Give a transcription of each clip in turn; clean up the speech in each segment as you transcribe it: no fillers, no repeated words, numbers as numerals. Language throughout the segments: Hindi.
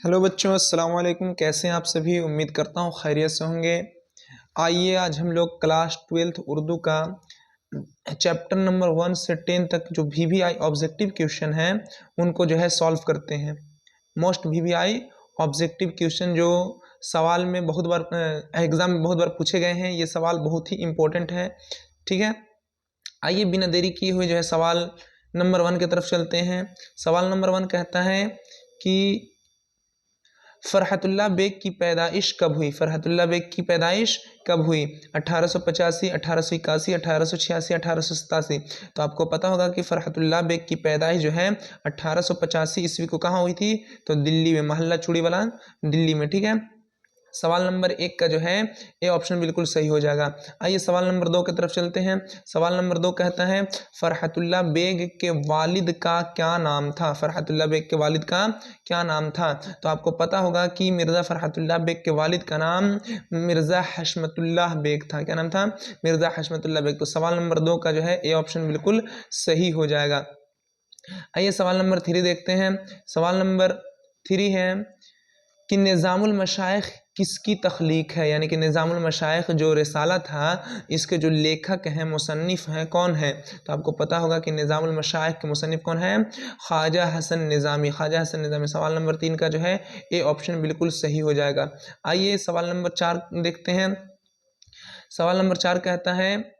हेलो बच्चों, अस्सलाम वालेकुम। कैसे हैं आप सभी? उम्मीद करता हूँ खैरियत से होंगे। आइए आज हम लोग क्लास 12th उर्दू का चैप्टर नंबर 1 से 10 तक जो वीवीआई ऑब्जेक्टिव क्वेश्चन हैं उनको जो है सॉल्व करते हैं। मोस्ट वीवीआई ऑब्जेक्टिव क्वेश्चन जो सवाल में बहुत बार एग्जाम में बहुत बार पूछे गए हैं। ये सवाल बहुत ही इम्पोर्टेंट है। ठीक है, आइए बिना देरी किए हुए जो है सवाल नंबर 1 की तरफ चलते हैं। सवाल नंबर 1 कहता है कि फ़रहतुल्लाह बेग की पैदाइश कब हुई? फ़रहतुल्लाह बेग की पैदाइश कब हुई? 1885, 1881, 1886, 1887। तो आपको पता होगा कि फ़रहतुल्लाह बेग की पैदाइश जो है 1885 ईस्वी को कहाँ हुई थी? तो दिल्ली में, मोहल्ला चूड़ीवाला, दिल्ली में। ठीक है, सवाल नंबर 1 का जो है ए ऑप्शन बिल्कुल सही हो जाएगा। आइए सवाल नंबर 2 की तरफ चलते हैं। सवाल नंबर 2 कहता है फ़रहतुल्लाह बेग के वालिद का क्या नाम था? फ़रहतुल्लाह बेग के वालिद का क्या नाम था? तो आपको पता होगा कि मिर्ज़ा फ़रहतुल्लाह बेग के वालिद का नाम मिर्ज़ा हशमतुल्लाह बेग था। क्या नाम था? मिर्ज़ा हशमतुल्लाह बेग। तो सवाल नंबर 2 का जो है ए ऑप्शन बिल्कुल सही हो जाएगा। आइए सवाल नंबर 3 देखते हैं। सवाल नंबर 3 है कि निज़ामुल मशाइख किसकी तख्लीक है? यानी कि निज़ामुल मशाइख जो रिसाला था, इसके जो लेखक हैं, मुसन्निफ़ हैं, कौन है? तो आपको पता होगा कि निज़ामुल मशाइख के मुसन्निफ़ कौन है? ख्वाजा हसन निज़ामी। ख्वाजा हसन निज़ामी। सवाल नंबर 3 का जो है ए ऑप्शन बिल्कुल सही हो जाएगा। आइए सवाल नंबर 4 देखते हैं। सवाल नंबर 4 कहता है,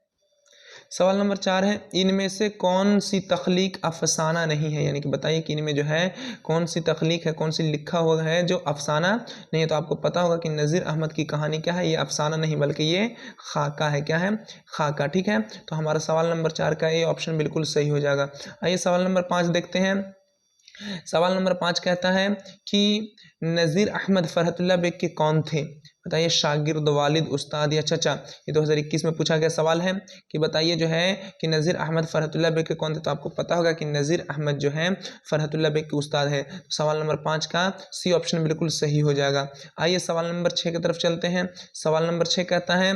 सवाल नंबर 4 है इनमें से कौन सी तख्लीक अफसाना नहीं है? यानी कि बताइए कि इनमें जो है कौन सी तख्लीक है, कौन सी लिखा हुआ है जो अफसाना नहीं है? तो आपको पता होगा कि नज़ीर अहमद की कहानी क्या है? ये अफसाना नहीं बल्कि ये खाका है। क्या है? खाका। ठीक है, तो हमारा सवाल नंबर 4 का ये ऑप्शन बिल्कुल सही हो जाएगा। आइए सवाल नंबर 5 देखते हैं। सवाल नंबर 5 कहता है कि नज़ीर अहमद फ़रहतुल्लाह बेग के कौन थे? बताइए, शागिर्द, वालिद, उस्ताद या चचा? ये 2021 में पूछा गया सवाल है कि बताइए जो है कि नज़ीर अहमद फ़रहतुल्लाह बेग के कौन थे? तो आपको पता होगा कि नज़ीर अहमद जो है फ़रहतुल्लाह बेग के उस्ताद है। तो सवाल नंबर 5 का सी ऑप्शन बिल्कुल सही हो जाएगा। आइए सवाल नंबर 6 की तरफ चलते हैं। सवाल नंबर 6 कहता है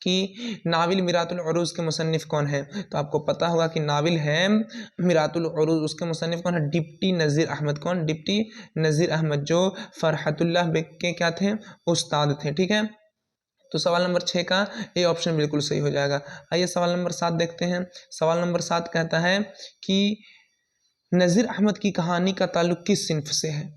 कि नाविल मिरातुल उरूज़ के मुसन्निफ़ कौन है? तो आपको पता होगा कि नाविल है मिरातुल उरूज़, उसके मुसन्निफ़ कौन है? डिप्टी नज़ीर अहमद। कौन? डिप्टी नज़ीर अहमद, जो फ़रहतुल्लाह बेग के क्या थे? उस्ताद थे। ठीक है, तो सवाल नंबर 6 का ए ऑप्शन बिल्कुल सही हो जाएगा। आइए सवाल नंबर 7 देखते हैं। सवाल नंबर 7 कहता है कि नज़ीर अहमद की कहानी का ताल्लुक़ किस सिन्फ़ से है?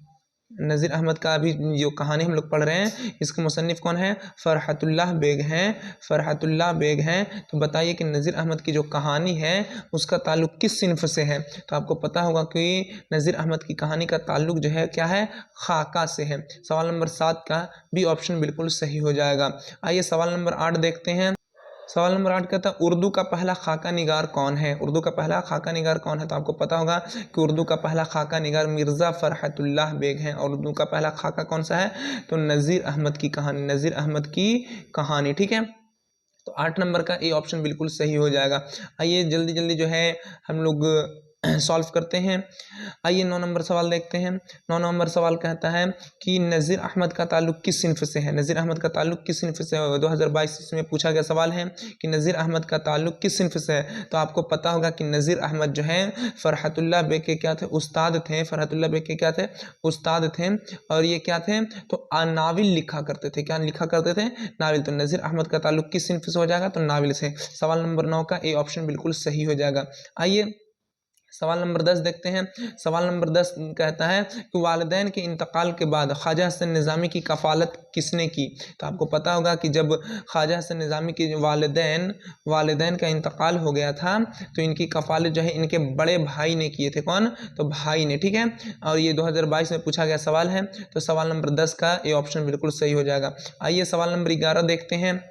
नज़ीर अहमद का अभी जो कहानी हम लोग पढ़ रहे हैं, इसके मुसन्निफ़ कौन है? फ़रहतुल्लाह बेग हैं। फ़रहतुल्लाह बेग हैं। तो बताइए कि नज़ीर अहमद की जो कहानी है उसका ताल्लुक़ किस सिन्फ़ से है? तो आपको पता होगा कि नज़ीर अहमद की कहानी का ताल्लुक़ जो है क्या है? खाका से है। सवाल नंबर 7 का बी ऑप्शन बिल्कुल सही हो जाएगा। आइए सवाल नंबर 8 देखते हैं। सवाल नंबर 8 कहता है उर्दू का पहला खाका निगार कौन है? उर्दू का पहला खाका निगार कौन है? तो आपको पता होगा कि उर्दू का पहला खाका निगार मिर्ज़ा फ़रहतुल्लाह बेग हैं। और उर्दू का पहला खाका कौन सा है? तो नज़ीर अहमद की कहानी। नज़ीर अहमद की कहानी। ठीक है, तो 8 नंबर का ए ऑप्शन बिल्कुल सही हो जाएगा। आइए जल्दी जल्दी जो है हम लोग सॉल्व करते हैं। आइए 9 नंबर सवाल देखते हैं। 9 नंबर सवाल कहता है कि नज़ीर अहमद का ताल्लुक़ किस सिन्फ़ से है? नज़ीर अहमद का ताल्लुक़ किस सिन्फ़ से है? 2022 में पूछा गया सवाल है कि नज़ीर अहमद का ताल्लुक़ किस सिन्फ़ से है? तो आपको पता होगा कि नज़ीर अहमद जो है फ़रहतुल्लाह बेग के क्या थे? उस्ताद थे। फ़रहतुल्लाह बेग के क्या थे? उस्ताद थे। और ये क्या थे? तो नाविल लिखा करते थे। क्या लिखा करते थे? नाविल। तो नज़ीर अहमद का ताल्लुक़ किस सिन्फ़ से हो जाएगा? तो नाविल से। सवाल नंबर 9 का ए ऑप्शन बिल्कुल सही हो जाएगा। आइए सवाल नंबर 10 देखते हैं। सवाल नंबर 10 कहता है कि वालिदैन के इंतकाल के बाद ख्वाजा हसन निज़ामी की कफ़ालत किसने की? तो आपको पता होगा कि जब ख्वाजा हसन निज़ामी के वालिदैन का इंतकाल हो गया था तो इनकी कफ़ालत जो है इनके बड़े भाई ने किए थे। कौन? तो भाई ने। ठीक है, और ये 2022 में पूछा गया सवाल है। तो सवाल नंबर 10 का ये ऑप्शन बिल्कुल सही हो जाएगा। आइए सवाल नंबर 11 देखते हैं।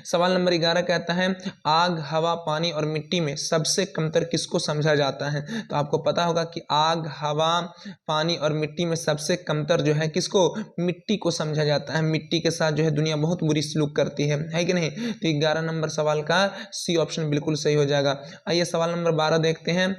सवाल नंबर 11 कहता है आग, हवा, पानी और मिट्टी में सबसे कमतर किसको समझा जाता है? तो आपको पता होगा कि आग, हवा, पानी और मिट्टी में सबसे कमतर जो है किसको? मिट्टी को समझा जाता है। मिट्टी के साथ जो है दुनिया बहुत बुरी सलूक करती है कि नहीं? तो 11 नंबर सवाल का सी ऑप्शन बिल्कुल सही हो जाएगा। आइए सवाल नंबर 12 देखते हैं।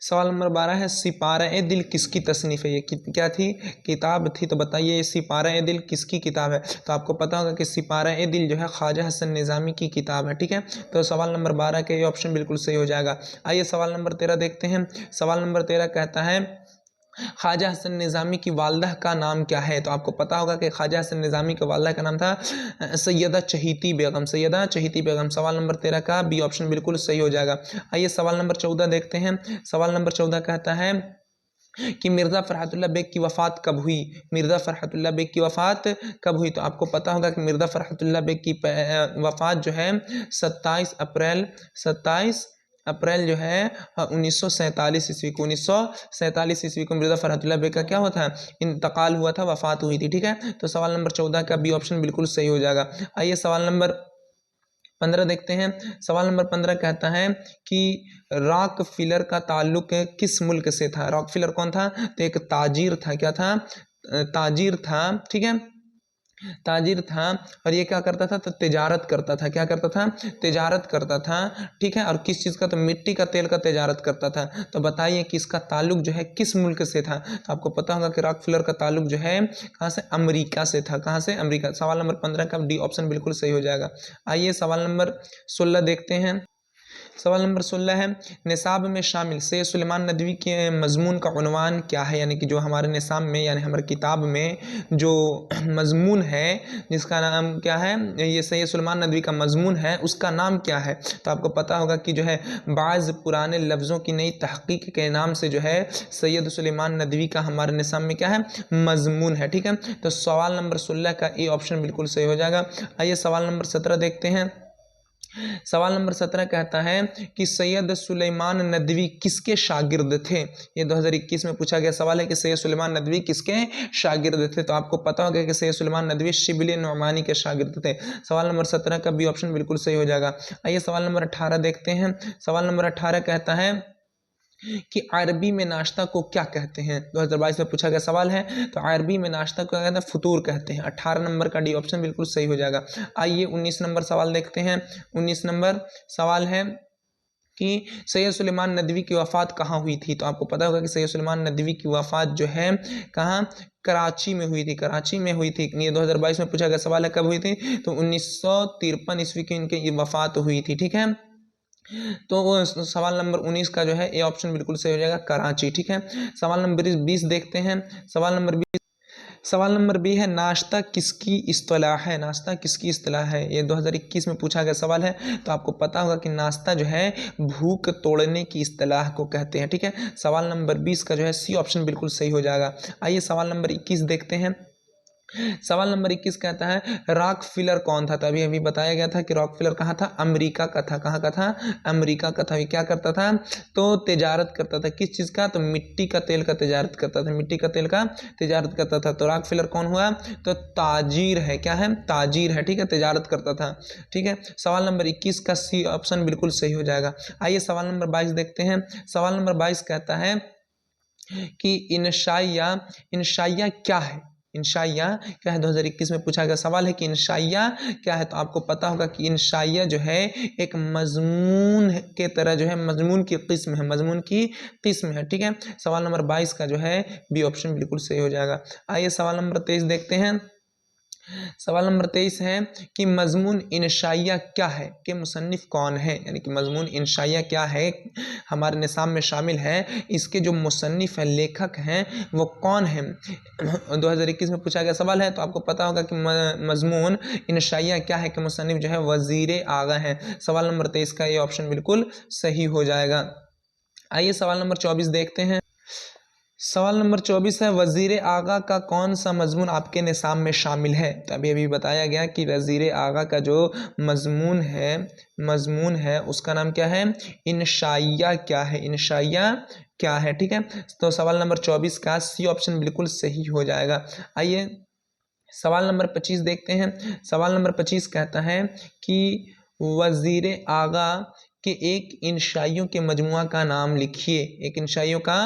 सवाल नंबर 12 है सिपारा दिल किसकी तसनीफ़ है? ये क्या थी? किताब थी। तो बताइए ये सिपारा दिल किसकी किताब है? तो आपको पता होगा कि सिपारा दिल जो है ख्वाजा हसन निज़ामी की किताब है। ठीक है, तो सवाल नंबर 12 के ये ऑप्शन बिल्कुल सही हो जाएगा। आइए सवाल नंबर 13 देखते हैं। सवाल नंबर 13 कहता है ख्वाजा हसन निज़ामी की वालदा का नाम क्या है? तो आपको पता होगा कि ख्वाजा हसन निज़ामी के वालदा का नाम था सैयदा चहीती बेगम, सैयदा चहीती बेगम। सवाल नंबर 13 का बी ऑप्शन बिल्कुल सही हो जाएगा। आइए सवाल नंबर 14 देखते हैं। सवाल नंबर 14 कहता है कि मिर्ज़ा फ़रहतुल्लाह बेग की वफ़ात कब हुई? मिर्ज़ा फ़रहतुल्लाह बेग की वफ़ात कब हुई? तो आपको पता होगा कि मिर्ज़ा फ़रहतुल्लाह बेग की वफ़ात जो है 27 अप्रैल जो है 1947 ईस्वी को 1947 ईस्वी को मिर्ज़ा फ़रहतुल्लाह बेग का क्या हुआ था? इंतकाल हुआ था, वफ़ात हुई थी। ठीक है, तो सवाल नंबर 14 का बी ऑप्शन बिल्कुल सही हो जाएगा। आइए सवाल नंबर 15 देखते हैं। सवाल नंबर 15 कहता है कि रॉकफिलर का ताल्लुक किस मुल्क से था? रॉकफिलर कौन था? तो एक ताजिर था। क्या था? ताजिर था। ठीक है, ताजिर था और ये क्या करता था? तो तिजारत करता था। क्या करता था? तिजारत करता था। ठीक है, और किस चीज़ का? तो मिट्टी का तेल का तिजारत करता था। तो बताइए कि इसका ताल्लुक जो है किस मुल्क से था? तो आपको पता होगा कि रॉकफिलर का ताल्लुक जो है कहाँ से? अमेरिका से था। कहाँ से? अमेरिका। सवाल नंबर 15 का डी ऑप्शन बिल्कुल सही हो जाएगा। आइए सवाल नंबर 16 देखते हैं। सवाल नंबर 16 है, निसाब में शामिल सैयद सुलेमान नदवी के मजमून का उन्वान क्या है? यानी कि जो हमारे निसाब में यानी हमारे किताब में जो मजमून है जिसका नाम क्या है? ये सैयद सुलेमान नदवी का मजमून है, उसका नाम क्या है? तो आपको पता होगा कि जो है बाज़ पुराने लफ्ज़ों की नई तहकीक के नाम से जो है सैयद सुलेमान नदवी का हमारे निसाब में क्या है? मजमून है। ठीक है, तो सवाल नंबर 16 का ए ऑप्शन बिल्कुल सही हो जाएगा। आइए सवाल नंबर 17 देखते हैं। सवाल नंबर 17 कहता है कि सैयद सुलेमान नदवी किसके शागिर्द थे? ये 2021 में पूछा गया सवाल है कि सैयद सुलेमान नदवी किसके शागिर्द थे? तो आपको पता होगा कि सैयद सुलेमान नदवी शिबली नुमानी के शागिर्द थे। सवाल नंबर 17 का बी ऑप्शन बिल्कुल सही हो जाएगा। आइए सवाल नंबर 18 देखते हैं। सवाल नंबर 18 कहता है कि अरबी में नाश्ता को क्या कहते हैं? 2022 में पूछा गया सवाल है। तो अरबी में नाश्ता को क्या कहते हैं? फतूर कहते हैं। 18 नंबर का डी ऑप्शन बिल्कुल सही हो जाएगा। आइए 19 नंबर सवाल देखते हैं। 19 नंबर सवाल है कि सैयद सुलेमान नदवी की वफ़ात कहाँ हुई थी? तो आपको पता होगा कि सैयद सुलेमान नदवी की वफ़ात जो है कहाँ? कराची में हुई थी। कराची में हुई थी। ये 2022 में पूछा गया सवाल है कब हुई थी? तो 1953 ईस्वी की इनकी वफ़ात हुई थी। ठीक है, तो सवाल नंबर 19 का जो है ए ऑप्शन बिल्कुल सही हो जाएगा, कराची। ठीक है, सवाल नंबर 20 देखते हैं। सवाल नंबर 20 है, नाश्ता किसकी इस्तिलाह है? नाश्ता किसकी इस्तिलाह है? ये 2021 में पूछा गया सवाल है। तो आपको पता होगा कि नाश्ता जो है भूख तोड़ने की इस्तिलाह को कहते हैं। ठीक है, सवाल नंबर 20 का जो है सी ऑप्शन बिल्कुल सही हो जाएगा। आइए सवाल नंबर 21 देखते हैं। सवाल नंबर 21 कहता है रॉकफिलर कौन था? तो अभी अभी बताया गया था कि रॉकफिलर कहाँ था? अमेरिका का था। कहाँ का था? अमेरिका का था। ये क्या करता था? तो तिजारत करता था। किस चीज़ का? तो मिट्टी का तेल का तिजारत करता था। मिट्टी का तेल का तिजारत करता था। तो रॉकफिलर कौन हुआ? तो ताजिर है। क्या है? ताजिर है। ठीक है, तिजारत करता था। ठीक है, सवाल नंबर 21 का सी ऑप्शन बिल्कुल सही हो जाएगा। आइए सवाल नंबर 22 देखते हैं। सवाल नंबर 22 कहता है कि इंशाइया क्या है? इंशाइया क्या है? 2021 में पूछा गया सवाल है कि इंशाइया क्या है? तो आपको पता होगा कि इंशाइया जो है एक मजमून के तरह जो है मजमून की किस्म है। मजमून की किस्म है। ठीक है, सवाल नंबर 22 का जो है बी ऑप्शन बिल्कुल सही हो जाएगा। आइए सवाल नंबर 23 देखते हैं। सवाल नंबर 23 है कि मजमून इंशाइया क्या है? कि मुसन्निफ कौन है? यानी कि मजमून इंशाइया क्या है हमारे निसाब में शामिल है। इसके जो मुसन्निफ है, लेखक हैं, वो कौन है? 2021 में पूछा गया सवाल है। तो आपको पता होगा कि मजमून इंशाइया क्या है कि मुसन्निफ जो है वजीर आगा है। सवाल नंबर 23 का ये ऑप्शन बिल्कुल सही हो जाएगा। आइए सवाल नंबर 24 देखते हैं। सवाल नंबर 24 है, वज़ीर आगा का कौन सा मजमून आपके निसाब में शामिल है? तो अभी अभी बताया गया कि वज़ीर आगा का जो मजमून है उसका नाम क्या है? इंशाइया क्या है? इंशाइया क्या है? ठीक है, तो सवाल नंबर 24 का सी ऑप्शन बिल्कुल सही हो जाएगा। आइए सवाल नंबर 25 देखते हैं। सवाल नंबर 25 कहता है कि वज़ीर आगा के एक इंशाइयों के मजमुआ का नाम लिखिए। एक इंशाइयों का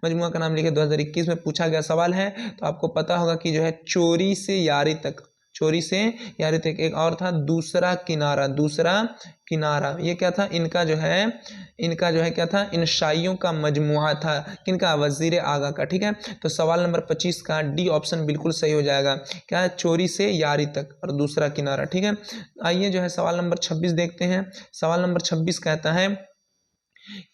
मजमुआ का नाम लिखिए। 2021 में पूछा गया सवाल है। तो आपको पता होगा कि जो है चोरी से यारी तक, चोरी से यारी तक। एक और था दूसरा किनारा, दूसरा किनारा। ये क्या था? इनका जो है क्या था? इंशाइयों का मजमुआ था। किनका? वज़ीर आगा का। ठीक है, तो सवाल नंबर 25 का डी ऑप्शन बिल्कुल सही हो जाएगा। क्या है? चोरी से यारी तक और दूसरा किनारा। ठीक है, आइए जो है सवाल नंबर 26 देखते हैं। सवाल नंबर 26 कहता है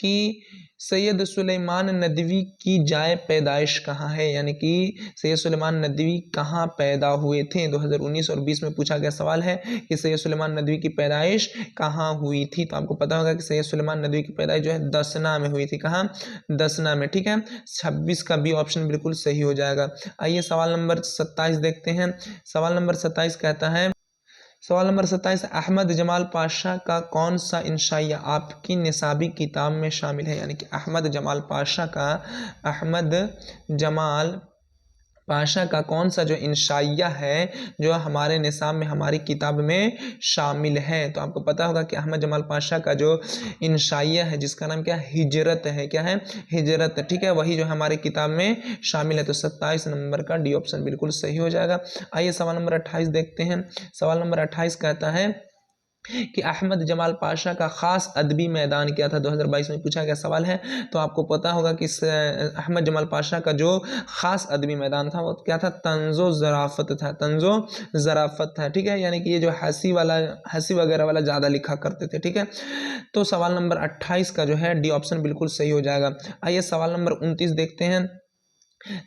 कि सैयद सुलेमान नदवी की जाए पैदाइश कहाँ है, यानी कि सैयद सुलेमान नदवी कहाँ पैदा हुए थे। 2019 और 20 में पूछा गया सवाल है कि सैयद सुलेमान नदवी की पैदाइश कहाँ हुई थी। तो आपको पता होगा कि सैयद सुलेमान नदवी की पैदाइश जो है दसना में हुई थी। कहाँ? दसना में। ठीक है, 26 का बी ऑप्शन बिल्कुल सही हो जाएगा। आइए सवाल नंबर 27 देखते हैं। सवाल नंबर 27 कहता है, सवाल नंबर 27, अहमद जमाल पाशा का कौन सा इंशाइया आपकी निसाबी किताब में शामिल है, यानी कि अहमद जमाल पाशा का कौन सा जो इंशाइया है जो हमारे निसाब में, हमारी किताब में शामिल है। तो आपको पता होगा कि अहमद जमाल पाशा का जो इंशाइया है जिसका नाम क्या है, हिजरत है। क्या है? हिजरत। ठीक है, वही जो हमारी किताब में शामिल है। तो 27 नंबर का डी ऑप्शन बिल्कुल सही हो जाएगा। आइए सवाल नंबर 28 देखते हैं। सवाल नंबर 28 कहता है कि अहमद जमाल पाशा का ख़ास अदबी मैदान क्या था। 2022 में पूछा गया सवाल है। तो आपको पता होगा कि अहमद जमाल पाशा का जो ख़ास अदबी मैदान था वो क्या था, तंज़ो ज़राफ़त था। तंज़ो ज़राफ़त था। ठीक है, यानी कि ये जो हंसी वगैरह वाला ज़्यादा लिखा करते थे। ठीक है, तो सवाल नंबर 28 का जो है डी ऑप्शन बिल्कुल सही हो जाएगा। आइए सवाल नंबर 29 देखते हैं।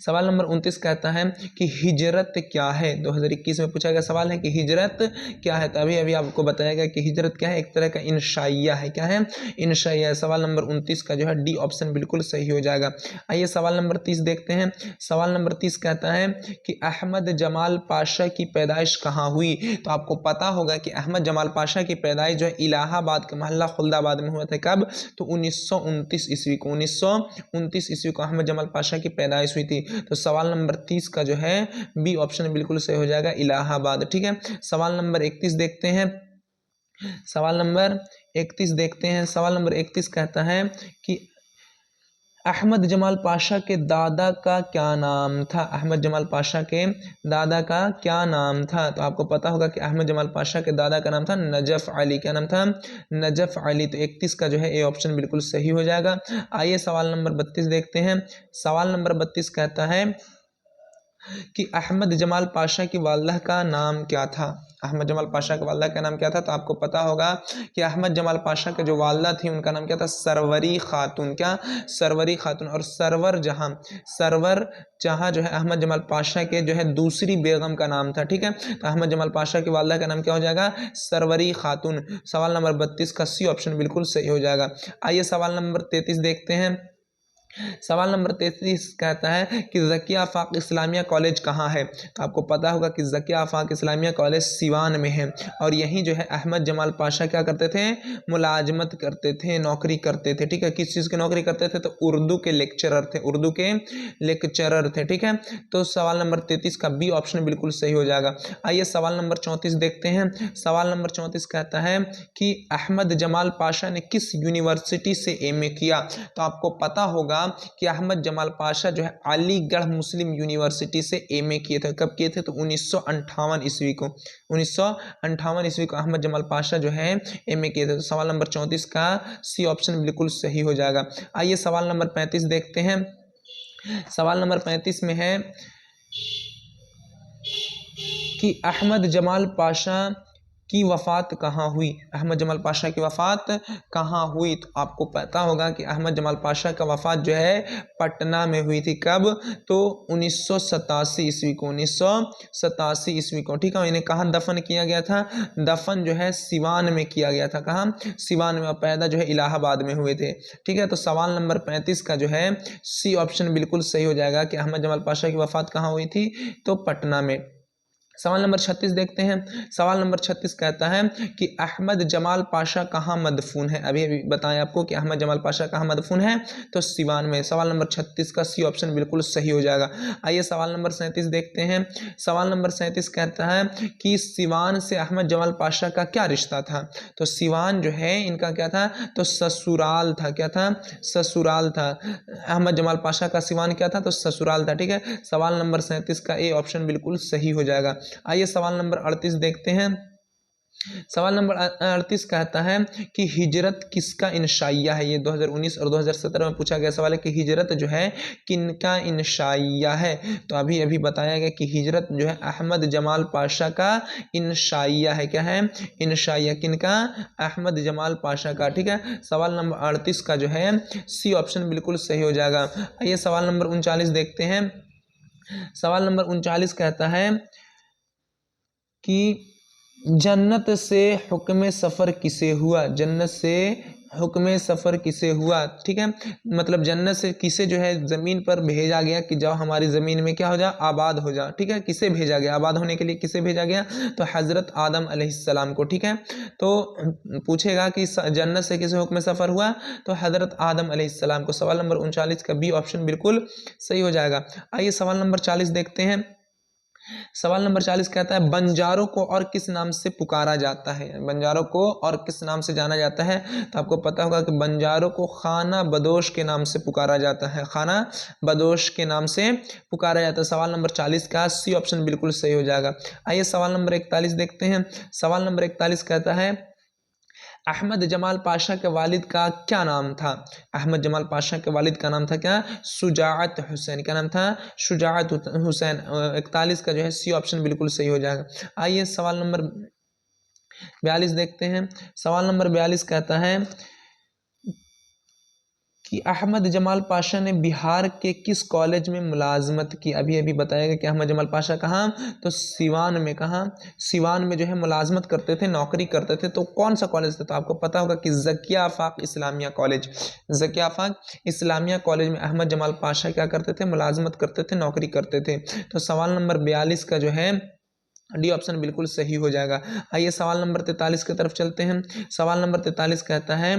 सवाल नंबर 29 कहता है कि हिजरत क्या है। 2021 में पूछा गया सवाल है कि हिजरत क्या है। तो अभी अभी आपको बताया गया कि हिजरत क्या है, एक तरह का इंशाइया है। क्या है? इंशाइया। सवाल नंबर 29 का जो है डी ऑप्शन बिल्कुल सही हो जाएगा। आइए सवाल नंबर 30 देखते हैं। सवाल नंबर 30 कहता है कि अहमद जमाल पाशा की पैदाइश कहाँ हुई। तो आपको पता होगा कि अहमद जमाल पाशा की पैदाइश जो है इलाहाबाद के मोहल्ला खुल्दाबाद में हुआ था। कब? तो 1929 ईस्वी को। 1929 ईस्वी को अहमद जमाल पाशा की पैदाइश हुई थी। तो सवाल नंबर 30 का जो है बी ऑप्शन बिल्कुल सही हो जाएगा, इलाहाबाद। ठीक है, सवाल नंबर 31 देखते हैं। सवाल नंबर 31 देखते हैं। सवाल नंबर 31 कहता है कि अहमद जमाल पाशा के दादा का क्या नाम था। अहमद जमाल पाशा के दादा का क्या नाम था। तो आपको पता होगा कि अहमद जमाल पाशा के दादा का नाम था नजफ अली। क्या नाम था? नजफ अली। तो 31 का जो है ए ऑप्शन बिल्कुल सही हो जाएगा। आइए सवाल नंबर 32 देखते हैं। सवाल नंबर 32 कहता है कि अहमद जमाल पाशा की वालदा का नाम क्या था। अहमद जमाल पाशा के वालदा का नाम क्या था। तो आपको पता होगा कि अहमद जमाल पाशा के जो वालदा थी उनका नाम क्या था, सरवरी खातून। क्या? सरवरी खातून। और सरवर जहाँ जो है अहमद जमाल पाशा के जो है दूसरी बेगम का नाम था। ठीक है, तो अहमद जमाल पाशा की वालदा का नाम क्या हो जाएगा, सरवरी खातून। सवाल नंबर 32 का सी ऑप्शन बिल्कुल सही हो जाएगा। आइए सवाल नंबर 33 देखते हैं। सवाल नंबर 33 कहता है कि ज़किया आफाक इस्लामिया कॉलेज कहाँ है। तो आपको पता होगा कि ज़किया आफाक इस्लामिया कॉलेज सिवान में है। और यहीं जो है अहमद जमाल पाशा क्या करते थे, मुलाजमत करते थे, नौकरी करते थे। ठीक है, किस चीज़ की नौकरी करते थे, तो उर्दू के लेक्चरर थे। उर्दू के लेक्चरर थे। ठीक है, तो सवाल नंबर 33 का बी ऑप्शन बिल्कुल सही हो जाएगा। आइए सवाल नंबर 34 देखते हैं। सवाल नंबर 34 कहता है कि अहमद जमाल पाशा ने किस यूनिवर्सिटी से एमए किया। तो आपको पता होगा कि अहमद जमाल पाशा जो है अलीगढ़ मुस्लिम यूनिवर्सिटी से एमए किए थे। कब किए थे, तो 1958 ईस्वी को। 1958 ईस्वी को अहमद जमाल पाशा जो है एमए किए थे। तो सवाल नंबर 34 का सी ऑप्शन बिल्कुल सही हो जाएगा। आइए सवाल नंबर 35 देखते हैं। सवाल नंबर 35 में है कि अहमद जमाल पाशा की वफ़ात कहाँ हुई। अहमद जमाल पाशा की वफ़ात कहाँ हुई। तो आपको पता होगा कि अहमद जमाल पाशा का वफ़ात जो है पटना में हुई थी। कब, तो 1987 ईस्वी को। 1987 ईस्वी को। ठीक है, इन्हें कहाँ दफन किया गया था, दफन जो है सिवान में किया गया था। कहाँ, सिवान में। और पैदा जो है इलाहाबाद में हुए थे। ठीक है, तो सवाल नंबर 35 का जो है सी ऑप्शन बिल्कुल सही हो जाएगा कि अहमद जमाल पाशा की वफ़ात कहाँ हुई थी, तो पटना में। सवाल नंबर 36 देखते हैं। सवाल नंबर 36 कहता है कि अहमद जमाल पाशा कहाँ मदफून है। अभी अभी बताएं आपको कि अहमद जमाल पाशा कहाँ मदफून है, तो सिवान में। सवाल नंबर 36 का सी ऑप्शन बिल्कुल सही हो जाएगा। आइए सवाल नंबर 37 देखते हैं। सवाल नंबर 37 कहता है कि सिवान से अहमद जमाल पाशा का क्या रिश्ता था। तो सिवान जो है इनका क्या था, तो ससुराल था। क्या था, ससुराल था। अहमद जमाल पाशा का सिवान क्या था, तो ससुराल था। ठीक है, सवाल नंबर 37 का ए ऑप्शन बिल्कुल सही हो जाएगा। आइए सवाल नंबर 38 देखते हैं। सवाल नंबर 38 कहता है कि हिजरत किसका इंशाइया है। ये 2019 और 2017 में पूछा गया सवाल है कि हिजरत जो है किनका इंशाइया है। तो अभी अभी बताया गया कि हिजरत जो है अहमद जमाल पाशा का इंशाइया है। क्या है? इंशाइया। किनका? अहमद जमाल पाशा का। ठीक है, सवाल नंबर 38 का जो है सी ऑप्शन बिल्कुल सही हो जाएगा। आइए सवाल नंबर 39 देखते हैं। सवाल नंबर 39 कहता है कि जन्नत से हुक्म सफ़र किसे हुआ। जन्नत से हुक्म सफ़र किसे हुआ। ठीक है, मतलब जन्नत से किसे जो है ज़मीन पर भेजा गया कि जाओ हमारी ज़मीन में क्या हो जा, आबाद हो जा। ठीक है, किसे भेजा गया आबाद होने के लिए, किसे भेजा गया? तो हज़रत आदम अलैहिस्सलाम को। ठीक है, तो पूछेगा कि जन्नत से किसे हुक्म सफ़र हुआ, तो हज़रत आदम अलैहिस्सलाम को। सवाल नंबर 39 का बी ऑप्शन बिल्कुल सही हो जाएगा। आइए सवाल नंबर 40 देखते हैं। सवाल नंबर 40 कहता है बंजारों को और किस नाम से पुकारा जाता है। बंजारों को और किस नाम से जाना जाता है? तो आपको पता होगा कि बंजारों को खाना बदोश के नाम से पुकारा जाता है। खाना बदोश के नाम से पुकारा जाता है। सवाल नंबर 40 का सी ऑप्शन बिल्कुल सही हो जाएगा। आइए सवाल नंबर 41 देखते हैं। सवाल नंबर 41 कहता है अहमद जमाल पाशा के वालिद का क्या नाम था। अहमद जमाल पाशा के वालिद का नाम था क्या? शुजाअत हुसैन। क्या नाम था? शुजाअत हुसैन। 41 का जो है सी ऑप्शन बिल्कुल सही हो जाएगा। आइए सवाल नंबर 42 देखते हैं। सवाल नंबर 42 कहता है कि अहमद जमाल पाशा ने बिहार के किस कॉलेज में मुलाजमत की। अभी अभी बताया गया कि अहमद जमाल पाशा कहाँ, तो सिवान में। कहाँ? सिवान में जो है मुलाजमत करते थे, नौकरी करते थे। तो कौन सा कॉलेज था? तो आपको पता होगा कि ज़किया आफाक इस्लामिया कॉलेज। ज़किया आफाक इस्लामिया कॉलेज में अहमद जमाल पाशा क्या करते थे? मुलाजमत करते थे, नौकरी करते थे। तो सवाल नंबर 42 का जो है डी ऑप्शन बिल्कुल सही हो जाएगा। आइए सवाल नंबर 43 की तरफ चलते हैं। सवाल नंबर 43 कहता है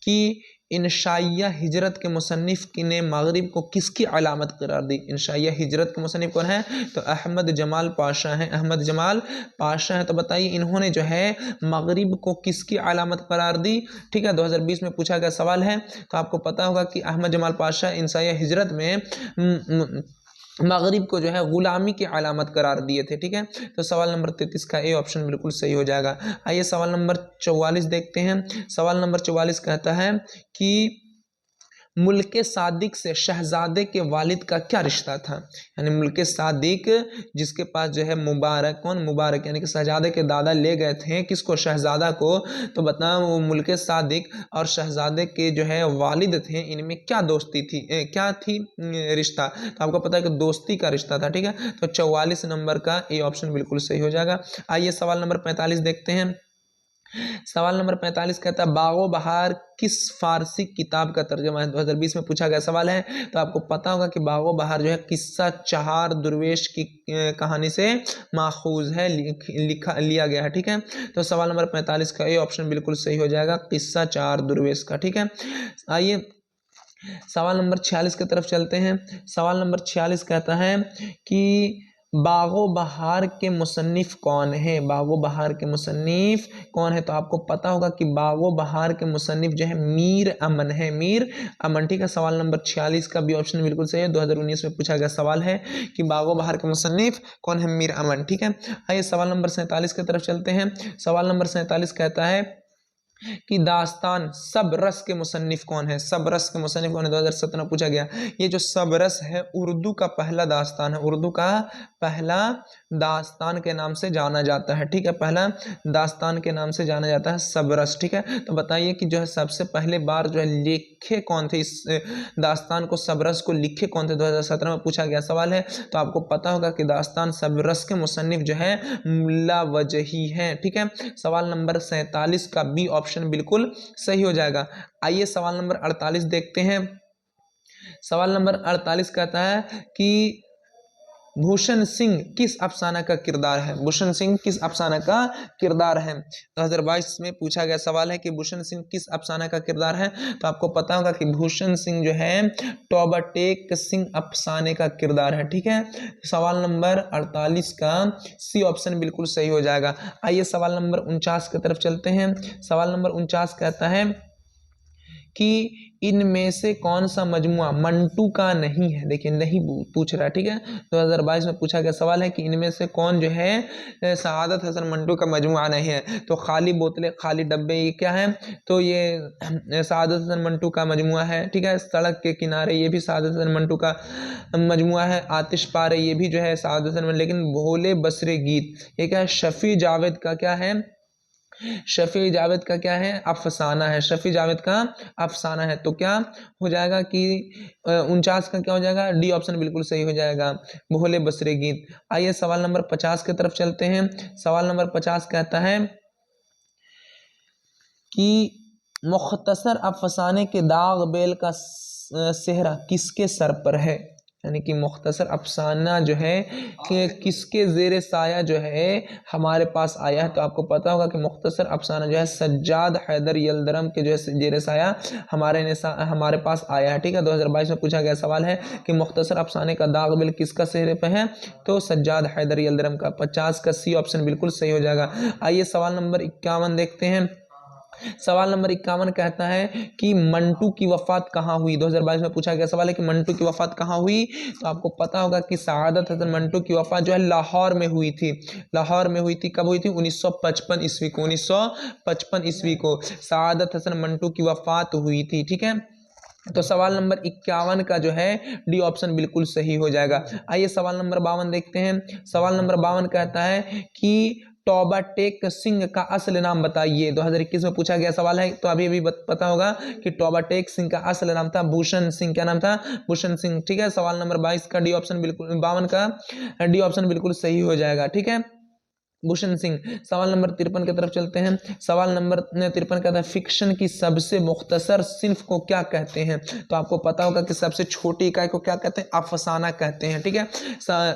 कि इंशाइया हिजरत के मुसन्निफ ने मगरिब को किसकी अलामत करार दी। इंशाइया हिजरत के मुसन्निफ कौन है? तो अहमद जमाल पाशा हैं। अहमद जमाल पाशा हैं। तो बताइए इन्होंने जो है मगरिब को किसकी अलामत करार दी। ठीक है, 2020 में पूछा गया सवाल है। तो आपको पता होगा कि अहमद जमाल पाशा इंशाइया हिजरत में मगरिब को जो है गुलामी की अलामत करार दिए थे। ठीक है, तो सवाल नंबर 33 का ए ऑप्शन बिल्कुल सही हो जाएगा। आइए सवाल नंबर 44 देखते हैं। सवाल नंबर 44 कहता है कि मुल्के सादिक से शहजादे के वालिद का क्या रिश्ता था। यानी मुल्के सादिक जिसके पास जो है मुबारक, कौन? मुबारक, यानी कि शहजादे के दादा ले गए थे किसको? शहजादा को। तो बताओ वो मुल्के सादिक और शहजादे के जो है वालिद थे, इनमें क्या दोस्ती थी, क्या थी रिश्ता। तो आपको पता है कि दोस्ती का रिश्ता था। ठीक है, तो 44 नंबर का ए ऑप्शन बिल्कुल सही हो जाएगा। आइए सवाल नंबर 45 देखते हैं। सवाल नंबर 45 कहता है बागो बहार किस फारसी किताब का तर्जुमा है। 2020 में पूछा गया सवाल है। तो आपको पता होगा कि बागो बहार जो है किस्सा चहार दुर्वेश की कहानी से माखूज है, लिया गया है। ठीक है, तो सवाल नंबर 45 का ये ऑप्शन बिल्कुल सही हो जाएगा, किस्सा चहार दुर्वेश का। ठीक है, आइए सवाल नंबर 46 की तरफ चलते हैं। सवाल नंबर 46 कहता है कि बागो बहार के मुसन्निफ कौन है। बागो बहार के मुसन्निफ कौन है? तो आपको पता होगा कि बागो बहार के मुसन्निफ जो है मीर अमन है। मीर अमन। ठीक है, सवाल नंबर 46 का भी ऑप्शन बिल्कुल सही है। 2019 में पूछा गया सवाल है कि बागो बहार के मुसन्निफ कौन है? मीर अमन। ठीक है, आइए सवाल नंबर 47 की तरफ चलते हैं। सवाल नंबर 47 कहता है कि दास्तान सब रस के मुसन्निफ कौन है। सब रस के मुसन्निफ कौन है? 2017 में पूछा गया। ये जो सब रस है उर्दू का पहला दास्तान है। उर्दू का पहला दास्तान के नाम से जाना जाता है। ठीक है, पहला दास्तान के नाम से जाना जाता है सब रस। ठीक है, तो बताइए कि जो है सबसे पहले बार जो है लिखे कौन थे, इस दास्तान को सब रस को लिखे कौन थे। 2017 में पूछा गया सवाल है। तो आपको पता होगा कि दास्तान सब रस के मुसन्निफ जो है मुल्ला वजही हैं। ठीक है, सवाल नंबर 47 का बी ऑप्शन बिल्कुल सही हो जाएगा। आइए सवाल नंबर 48 देखते हैं। सवाल नंबर 48 कहता है कि भूषण सिंह किस अफसाना का किरदार है। भूषण सिंह किस अफसाना का किरदार है। 2022 में पूछा गया सवाल है कि भूषण सिंह किस अफसाना का किरदार है। तो आपको पता होगा कि भूषण सिंह जो है तौबा टेक सिंह अफसाने का किरदार है। ठीक है, सवाल नंबर 48 का सी ऑप्शन बिल्कुल सही हो जाएगा। आइए सवाल नंबर 49 की तरफ चलते हैं। सवाल नंबर 49 कहता है कि इनमें से कौन सा मजमुआ मंटू का नहीं है। देखिए नहीं पूछ रहा है, ठीक है। 2022 में पूछा गया सवाल है कि इनमें से कौन जो है सआदत हसन मंटू का मजमुआ नहीं है। तो खाली बोतलें, खाली डब्बे, ये क्या है? तो ये सआदत हसन मंटू का मजमुआ है, ठीक है। सड़क के किनारे, ये भी सआदत हसन मंटू का मजमुआ है। आतिश पारे, ये भी जो है सआदत हसन। लेकिन भोले बसरे गीत, ये क्या है? शफी जावेद का क्या है? शफी जावेद का क्या है? अफसाना है। शफी जावेद का अफसाना है। तो क्या हो जाएगा कि 49 का क्या हो जाएगा? डी ऑप्शन बिल्कुल सही हो जाएगा, भोले बसरे गीत। आइए सवाल नंबर 50 की तरफ चलते हैं। सवाल नंबर 50 कहता है कि मुख्तसर अफसाने के दाग बेल का सेहरा किसके सर पर है? यानी कि मुख्तसर अफसाना जो है कि किसके ज़ेरे साया जो है हमारे पास आया है। तो आपको पता होगा कि मुख्तसर अफसाना जो है सज्जाद हैदर यलदरम के जो है ज़ेरे साया हमारे पास आया है, ठीक है। 2022 में पूछा गया सवाल है कि मुख्तसर अफसाने का दाग बिल किसका सेहरे पे है? तो सज्जाद हैदर यलदरम का। 50 का सी ऑप्शन बिल्कुल सही हो जाएगा। आइए सवाल नंबर 51 देखते हैं। सवाल नंबर 51 कहता है कि मंटू की वफात कहाँ हुई? 2022 में पूछा गया सवाल है कि मंटू की वफात कहाँ हुई। तो आपको पता होगा कि सआदत हसन मंटू की वफात जो है लाहौर में हुई थी। लाहौर में हुई थी। कब हुई थी? 1955 ईस्वी को। 1955 ईस्वी को सआदत हसन मंटू की वफात हुई थी, ठीक है। तो सवाल नंबर 51 का जो है डी ऑप्शन बिल्कुल सही हो जाएगा। आइए सवाल नंबर 52 देखते हैं। सवाल नंबर 52 कहता है कि तौबा टेक सिंह का असल नाम बताइए। 2021 में पूछा गया सवाल है। तो अभी पता होगा कि तौबा टेक सिंह का असल नाम था भूषण सिंह। क्या नाम था? भूषण सिंह, ठीक है। सवाल नंबर 22 का डी ऑप्शन बिल्कुल, 52 का डी ऑप्शन बिल्कुल सही हो जाएगा, ठीक है, भूषण सिंह। सवाल नंबर 53 की तरफ चलते हैं। सवाल नंबर 53 कहता है फिक्शन की सबसे मुख्तसर सिन्फ को क्या कहते हैं? तो आपको पता होगा कि सबसे छोटी इकाई को क्या कहते हैं? अफसाना कहते हैं, ठीक है।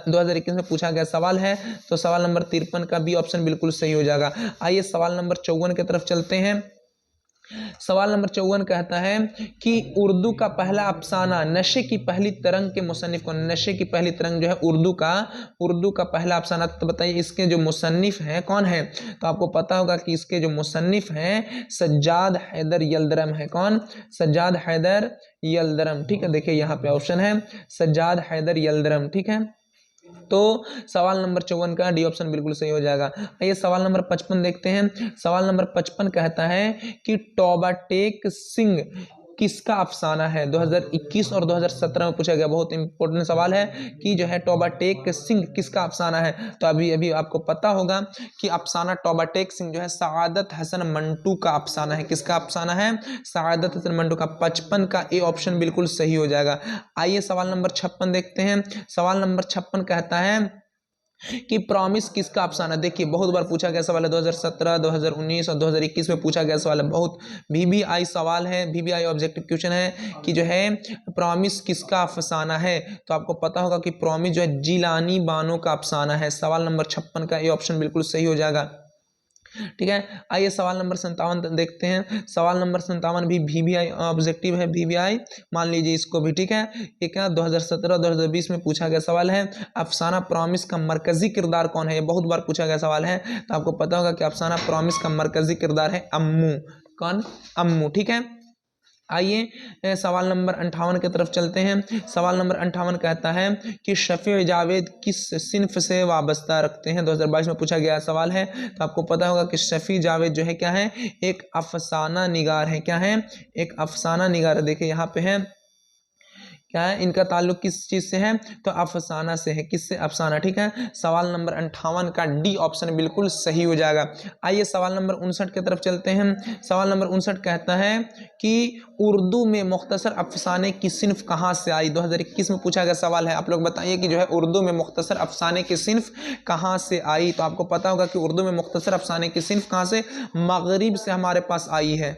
2021 में पूछा गया सवाल है। तो सवाल नंबर 53 का बी ऑप्शन बिल्कुल सही हो जाएगा। आइए सवाल नंबर 54 की तरफ चलते हैं। सवाल नंबर 54 कहता है कि उर्दू का पहला अफसाना नशे की पहली तरंग के मुसन्निफ को। नशे की पहली तरंग जो है उर्दू का पहला अफसाना। तो बताइए इसके जो मुसन्निफ हैं कौन है? तो आपको पता होगा कि इसके जो मुसन्निफ हैं सज्जाद हैदर यलदरम है। कौन? सज्जाद हैदर यलदरम, ठीक है। देखिए यहाँ पे ऑप्शन है सज्जाद हैदर यलदरम, ठीक है। तो सवाल नंबर 54 का डी ऑप्शन बिल्कुल सही हो जाएगा। आइए सवाल नंबर 55 देखते हैं। सवाल नंबर 55 कहता है कि तौबा टेक सिंह किसका अफसाना है? 2021 और 2017 में पूछा गया बहुत इंपॉर्टेंट सवाल है कि जो है तौबा टेक सिंह किसका अफसाना है। तो अभी आपको पता होगा कि अफसाना तौबा टेक सिंह जो है सआदत हसन मंटू का अफसाना है। किसका अफसाना है? सआदत हसन मंटू का। 55 का ए ऑप्शन बिल्कुल सही हो जाएगा। आइए सवाल नंबर 56 देखते हैं। सवाल नंबर 56 कहता है कि प्रॉमिस किसका अफसाना? देखिए बहुत बार पूछा गया सवाल है। 2017, 2019 और 2021 में पूछा गया सवाल है। बहुत VBI सवाल है, VBI ऑब्जेक्टिव क्वेश्चन है कि जो है प्रॉमिस किसका अफसाना है। तो आपको पता होगा कि प्रॉमिस जो है जिलानी बानो का अफसाना है। सवाल नंबर 56 का ये ऑप्शन बिल्कुल सही हो जाएगा, ठीक है। आइए सवाल नंबर 57 देखते हैं। सवाल नंबर 57 भी VBI ऑब्जेक्टिव है, VBI मान लीजिए इसको भी, ठीक है। ये क्या 2017 2020 में पूछा गया सवाल है। अफसाना प्रॉमिस का मरकजी किरदार कौन है? ये बहुत बार पूछा गया सवाल है। तो आपको पता होगा कि अफसाना प्रॉमिस का मरकजी किरदार है अम्मू। कौन? अम्मू, ठीक है। आइए सवाल नंबर 58 की तरफ चलते हैं। सवाल नंबर 58 कहता है कि शफी जावेद किस सिन्फ से वाबस्ता रखते हैं? 2022 में पूछा गया सवाल है। तो आपको पता होगा कि शफी जावेद जो है क्या है? एक अफसाना निगार है। क्या है? एक अफसाना निगार है। देखिए यहाँ पे है क्या है, इनका ताल्लुक किस चीज से है? तो अफसाना से है। किससे? अफसाना, ठीक है। सवाल नंबर 58 का डी ऑप्शन बिल्कुल सही हो जाएगा। आइए सवाल नंबर 59 की तरफ चलते हैं। सवाल नंबर 59 कहता है कि उर्दू में मुख्तसर अफसाने की सिन्फ कहाँ से आई? 2021 में पूछा गया सवाल है। आप लोग बताइए कि जो है उर्दू में मुख्तसर अफसाने की सिन्फ कहाँ से आई? तो आपको पता होगा कि उर्दू में मुख्तसर अफसाने की सिन्फ कहाँ से? मगरिब से हमारे पास आई है।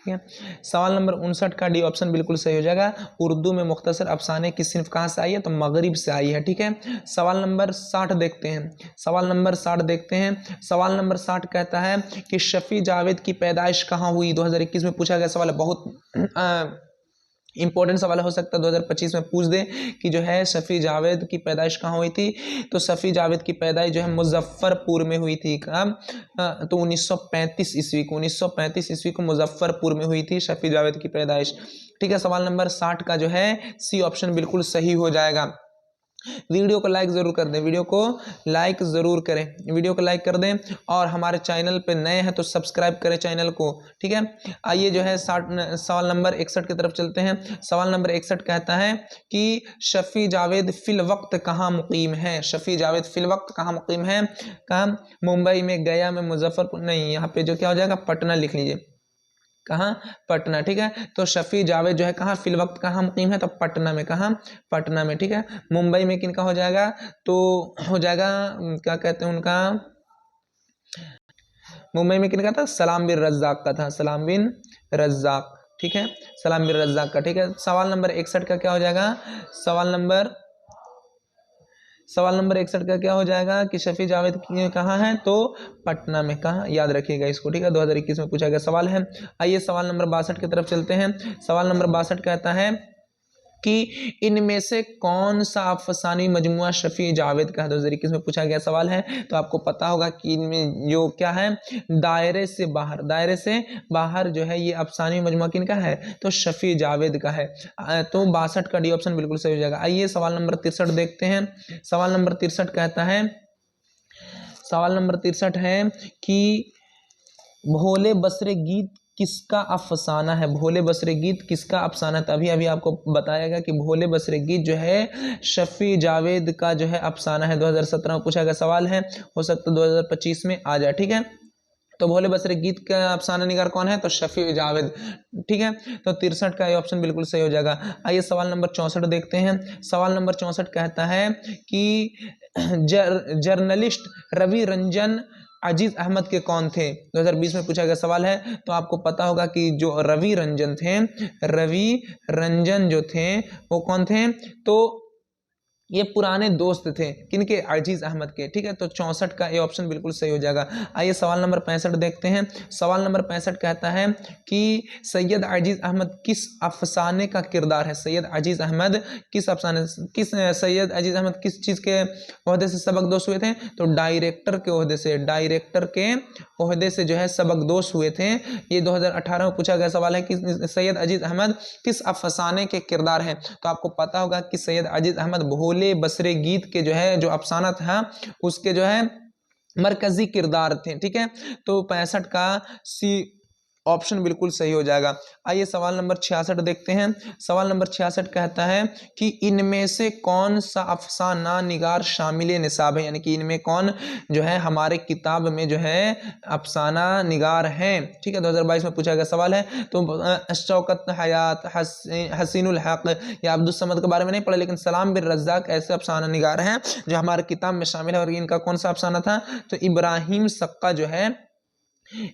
सवाल नंबर 59 का डी ऑप्शन बिल्कुल सही हो जाएगा। उर्दू में मुख्तसर अफसाने की सिन्फ कहाँ से आई है? तो मगरिब से आई है, ठीक है। सवाल नंबर 60 देखते हैं। सवाल नंबर 60 देखते हैं। सवाल नंबर 60 कहता है कि शफी जावेद की पैदाइश कहाँ हुई? 2021 में पूछा गया सवाल है। बहुत इंपॉर्टेंट सवाल हो सकता है 2025 में पूछ दे कि जो है शफी जावेद की पैदाइश कहाँ हुई थी। तो शफी जावेद की पैदाइश जो है मुजफ्फरपुर में हुई थी। कब? तो 1935 ईस्वी को, 1935 ईस्वी को मुजफ्फरपुर में हुई थी शफी जावेद की पैदाइश। ठीक है, सवाल नंबर 60 का जो है सी ऑप्शन बिल्कुल सही हो जाएगा। वीडियो को लाइक जरूर कर दें, वीडियो को लाइक जरूर करें, वीडियो को लाइक कर दें और हमारे चैनल पे नए हैं तो सब्सक्राइब करें चैनल को। ठीक है, आइए जो है सवाल नंबर 61 की तरफ चलते हैं। सवाल नंबर 61 कहता है कि शफी जावेद फिल वक्त कहाँ मुकीम है। शफी जावेद फिल वक्त कहाँ मुकीम है? कहाँ? मुंबई में, गया में, मुजफ्फरपुर नहीं, यहाँ पे जो क्या हो जाएगा पटना लिख लीजिए। कहाँ? पटना। ठीक है, तो शफी जावेद जो है कहाँ फिल वक्त कहाँ मुकीम है? तो पटना में। कहाँ? पटना में। ठीक है, मुंबई में किनका हो जाएगा? तो हो जाएगा क्या कहते हैं उनका, मुंबई में किनका था? सलाम बिन रज्जाक का था, सलाम बिन रज्जाक। ठीक है, सलाम बिन रज्जाक का। ठीक है, सवाल नंबर 61 का क्या हो जाएगा? सवाल नंबर 61 का क्या हो जाएगा कि शफी जावेद कहाँ है? तो पटना में। कहाँ? याद रखिएगा इसको। ठीक है, 2021 में पूछा गया सवाल है। आइए सवाल नंबर 62 की तरफ चलते हैं। सवाल नंबर 62 कहता है कि इनमें से कौन सा अफसानी मजमुआ शफी जावेद का है। 2021 में पूछा गया सवाल है। तो आपको पता होगा कि इनमें जो क्या है, दायरे से बाहर, दायरे से बाहर जो है ये अफसानी मजमुआ किनका है? तो शफी जावेद का है। तो 62 का डी ऑप्शन बिल्कुल सही हो जाएगा। आइए सवाल नंबर 63 देखते हैं। सवाल नंबर 63 कहता है, सवाल नंबर 63 है कि भोले बसरे गीत किसका अफसाना है? भोले बसरे गीत किसका अफसाना है? तभी अभी आपको बताएगा कि भोले बसरे गीत जो है शफी जावेद का जो है अफसाना है। 2017 में पूछा गया सवाल है, हो सकता है 2025 में आ जाए। ठीक है, तो भोले बसरे गीत का अफसाना निगार कौन है? तो शफी जावेद। ठीक है, तो 63 का ये ऑप्शन बिल्कुल सही हो जाएगा। आइए सवाल नंबर 64 देखते हैं। सवाल नंबर 64 कहता है कि जर्नलिस्ट रवि रंजन अजीज अहमद के कौन थे? 2020 में पूछा गया सवाल है। तो आपको पता होगा कि जो रवि रंजन थे, रवि रंजन जो थे वो कौन थे? तो ये पुराने दोस्त थे किनके? अजीज अहमद के। ठीक है, तो 64 का ये ऑप्शन बिल्कुल सही हो जाएगा। आइए सवाल नंबर 65 देखते हैं। सवाल नंबर 65 कहता है कि सैयद अजीज अहमद किस अफसाने का किरदार है? सैयद अजीज अहमद किस अफसाने, सैयद अजीज अहमद किस चीज़ के ओहदे से सबकदोश हुए थे? तो डायरेक्टर के ओहदे से, डायरेक्टर के ओहदे से जो है सबकदोश हुए थे। ये 2018 में पूछा गया सवाल है कि सैयद अजीज अहमद किस अफसाने के किरदार हैं। तो आपको पता होगा कि सैयद अजीज अहमद भोले बसरे गीत के जो है जो अफसाना था उसके जो है मरकजी किरदार थे। ठीक है, तो 65 का सी ऑप्शन बिल्कुल सही हो जाएगा। आइए सवाल नंबर 66 देखते हैं। सवाल नंबर 66 कहता है कि इनमें से कौन सा अफसाना निगार शामिल निसाब है? यानी कि इनमें कौन जो है हमारे किताब में जो है अफसाना निगार है। ठीक है, 2022 में पूछा गया सवाल है। तो शौकत हयात, हसीनुल हक या अब्दुल समद के बारे में नहीं पढ़ा, लेकिन सलाम बिन रज्जाक ऐसे अफसाना निगार हैं जो हमारे किताब में शामिल है। और इनका कौन सा अफसाना था? तो इब्राहिम सक्का जो है,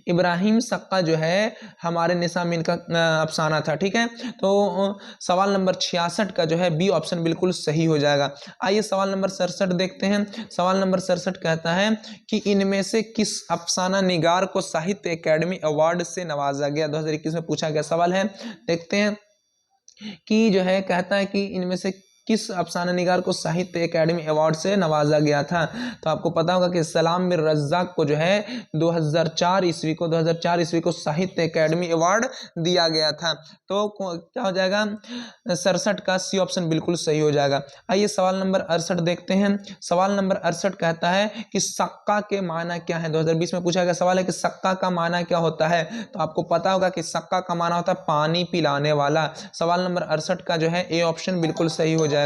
इब्राहिम सक्का जो है हमारे निसाब में इनका अफसाना था। ठीक है, तो सवाल नंबर 66 का जो है बी ऑप्शन बिल्कुल सही हो जाएगा। आइए सवाल नंबर 67 देखते हैं। सवाल नंबर 67 कहता है कि इनमें से किस अफसाना निगार को साहित्य अकेडमी अवार्ड से नवाजा गया? 2021 में पूछा गया सवाल है। देखते हैं कि जो है कहता है कि इनमें से किस अफसाना निगार को साहित्य अकेडमी अवार्ड से नवाजा गया था? तो आपको पता होगा कि सलाम बिन रज्जाक को जो है 2004 ईस्वी को साहित्य अकेडमी अवार्ड दिया गया था। तो क्या हो जाएगा? 67 का सी ऑप्शन बिल्कुल सही हो जाएगा। आइए सवाल नंबर 68 देखते हैं। सवाल नंबर 68 कहता है कि सक्का के माना क्या है? 2020 में पूछा गया सवाल है कि सक्का का माना क्या होता है? तो आपको पता होगा कि सक्का का माना होता है पानी पिलाने वाला। सवाल नंबर 68 का जो है ए ऑप्शन बिल्कुल सही हो जाएगा।